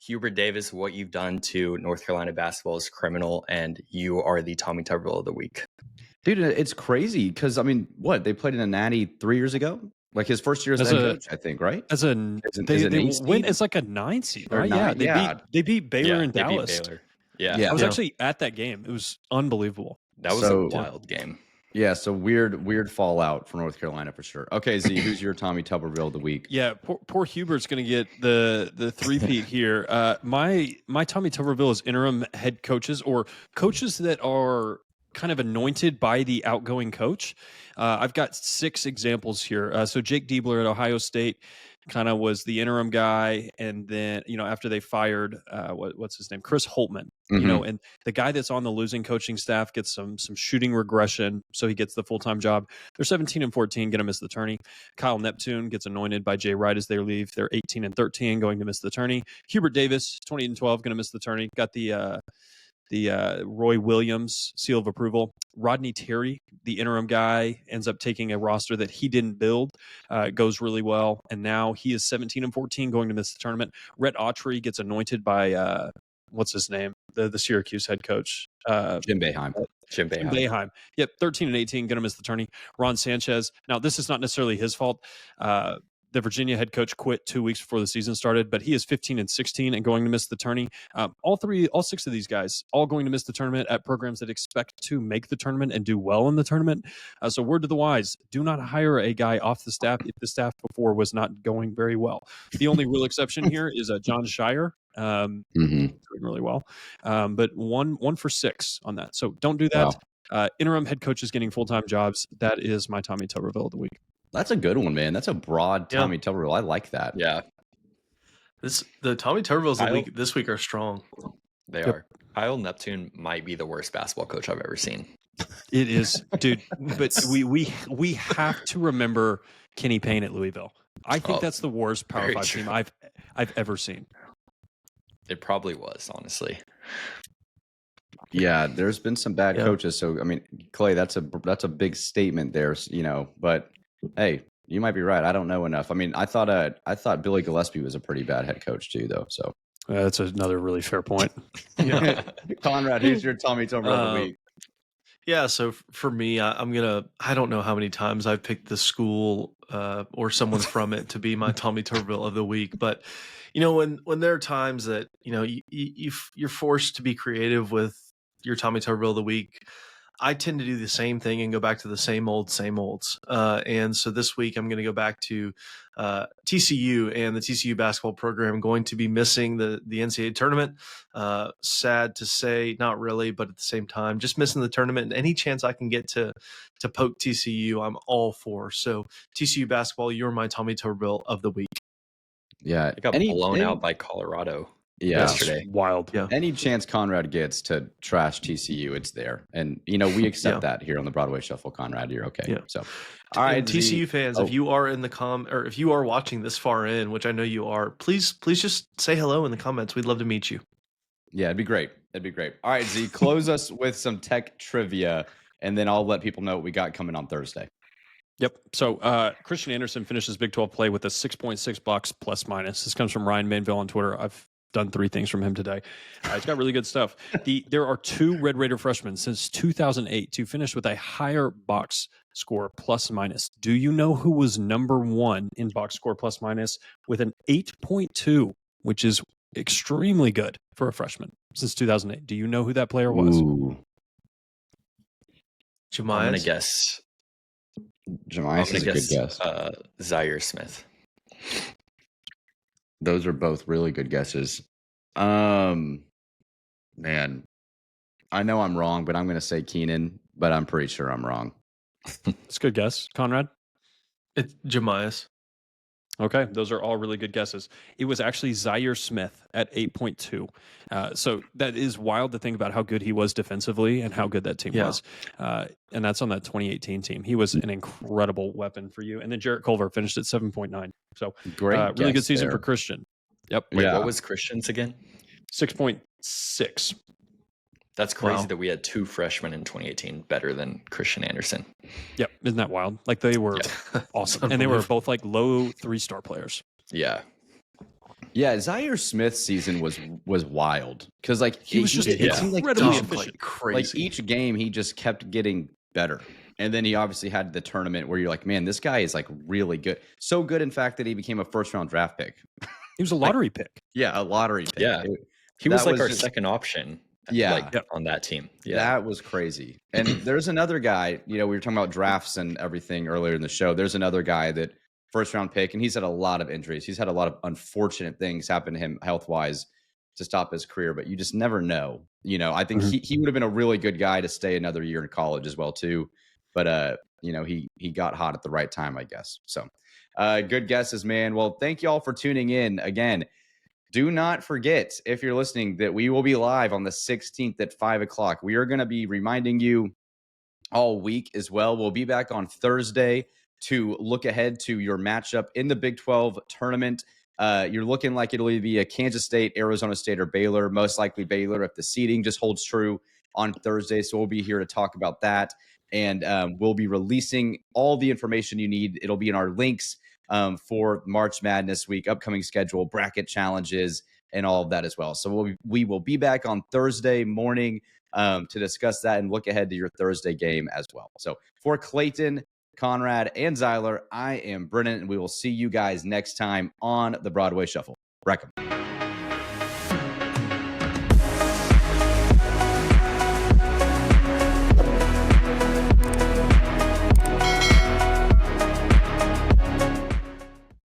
Hubert Davis, what you've done to North Carolina basketball is criminal, and you are the Tommy Tuberville of the week. Dude, it's crazy because, I mean, what? They played in a natty 3 years ago? Like his first year as head coach, I think, right? As a they went as like a 9 seed, right? Yeah, they beat Baylor in Dallas. Beat Baylor. Yeah. I was actually at that game. It was unbelievable. That was a wild game. Yeah, so weird fallout for North Carolina for sure. Okay, Z, who's your Tommy Tuberville of the week? Yeah, poor Hubert's going to get the three-peat here. My Tommy Tuberville is interim head coaches or coaches that are kind of anointed by the outgoing coach. I've got 6 examples here. So Jake Diebler at Ohio State kind of was the interim guy, and then after they fired what's his name, Chris Holtman, and the guy that's on the losing coaching staff gets some shooting regression, so he gets the full-time job. They're 17-14, going to miss the tourney. Kyle Neptune gets anointed by Jay Wright as they leave. They're 18-13, going to miss the tourney. Hubert Davis, 20-12, going to miss the tourney. Got the Roy Williams seal of approval. Rodney Terry, the interim guy, ends up taking a roster that he didn't build, goes really well, and now he is 17-14, going to miss the tournament. Rhett Autry gets anointed by what's his name, the Syracuse head coach, Jim Boeheim. Jim Boeheim. Yep, 13-18, going to miss the tourney. Ron Sanchez. Now this is not necessarily his fault. The Virginia head coach quit 2 weeks before the season started, but he is 15-16 and going to miss the tourney. All 6 of these guys, all going to miss the tournament at programs that expect to make the tournament and do well in the tournament. So word to the wise, do not hire a guy off the staff if the staff before was not going very well. The only real exception here is John Shire. Doing really well. But one for 6 on that. So don't do that. Wow. Interim head coaches getting full-time jobs. That is my Tommy Tuberville of the week. That's a good one, man. That's a broad Tommy Tuberville. I like that. Yeah. The Tommy Tubervilles this week are strong. They are. Kyle Neptune might be the worst basketball coach I've ever seen. It is, dude. But we have to remember Kenny Payne at Louisville. I think that's the worst Power 5 team I've ever seen. It probably was, honestly. Yeah, there's been some bad coaches. So I mean, Clay, that's a big statement there. But hey, you might be right. I don't know enough. I mean, I thought Billy Gillespie was a pretty bad head coach too, though. So that's another really fair point. Conrad, who's your Tommy Tuberville of the week? Yeah, so for me, I don't know how many times I've picked the school or someone from it to be my Tommy Tuberville of the week, but when there are times that you're forced to be creative with your Tommy Tuberville of the week, I tend to do the same thing and go back to the same olds. And so this week I'm going to go back to TCU and the TCU basketball program going to be missing the NCAA tournament. Sad to say, not really, but at the same time, just missing the tournament. And any chance I can get to poke TCU, I'm all for. So TCU basketball, you're my Tommy Tuberville of the week. Yeah, it got blown out by Colorado. Yesterday. Wild. Yeah. Any chance Conrad gets to trash TCU, it's there. And, we accept that here on the Broadway Shuffle, Conrad. You're okay. Yeah. So, all right. And TCU fans, if you are in the or if you are watching this far in, which I know you are, please just say hello in the comments. We'd love to meet you. Yeah, it'd be great. All right, Z, close us with some tech trivia, and then I'll let people know what we got coming on Thursday. Yep. So Christian Anderson finishes Big 12 play with a 6.6 box plus minus. This comes from Ryan Manville on Twitter. I've done 3 things from him today. He's got really good stuff. There are 2 Red Raider freshmen since 2008 to finish with a higher box score plus minus. Do you know who was number 1 in box score plus minus with an 8.2, which is extremely good for a freshman since 2008? Do you know who that player was? Jemias? I'm going to guess. Jemias is a good guess. Zyler Smith. Those are both really good guesses. Man, I know I'm wrong, but I'm going to say Keenan, but I'm pretty sure I'm wrong. It's a good guess. Conrad? It's Jemias. Okay, those are all really good guesses. It was actually Zyler Smith at 8.2. So that is wild to think about how good he was defensively and how good that team was. And that's on that 2018 team. He was an incredible weapon for you. And then Jarrett Culver finished at 7.9. So great, really good season for Christian. Yep. Wait, what was Christian's again? 6.6. That's crazy that we had 2 freshmen in 2018 better than Christian Anderson. Yep. Isn't that wild? Like they were awesome. And they were both like low 3-star players. Yeah. Yeah, Zaire Smith's season was wild because like He was just it seemed like incredibly each, efficient. Like crazy. like each game he just kept getting better. And then he obviously had the tournament where you're like, man, this guy is like really good. So good, in fact, that he became a first-round draft pick. He was a lottery pick. Yeah, a lottery pick. Yeah. He was that like our just- second option. Yeah. Like on that team. Yeah. That was crazy. And there's another guy, we were talking about drafts and everything earlier in the show. There's another guy that first round pick, and he's had a lot of injuries. He's had a lot of unfortunate things happen to him health wise to stop his career, but you just never know. I think he would have been a really good guy to stay another year in college as well, too. But, he got hot at the right time, I guess. So good guesses, man. Well, thank you all for tuning in again. Do not forget, if you're listening, that we will be live on the 16th at 5 o'clock. We are going to be reminding you all week as well. We'll be back on Thursday to look ahead to your matchup in the Big 12 tournament. You're looking like it'll either be a Kansas State, Arizona State, or Baylor. Most likely Baylor if the seeding just holds true on Thursday. So we'll be here to talk about that. And we'll be releasing all the information you need. It'll be in our links for March Madness week, upcoming schedule, bracket challenges, and all of that as well. So we will be back on Thursday morning to discuss that and look ahead to your Thursday game as well. So for Clayton, Conrad, and Zyler, I am Brennan, and we will see you guys next time on the Broadway Shuffle. Wreck 'em.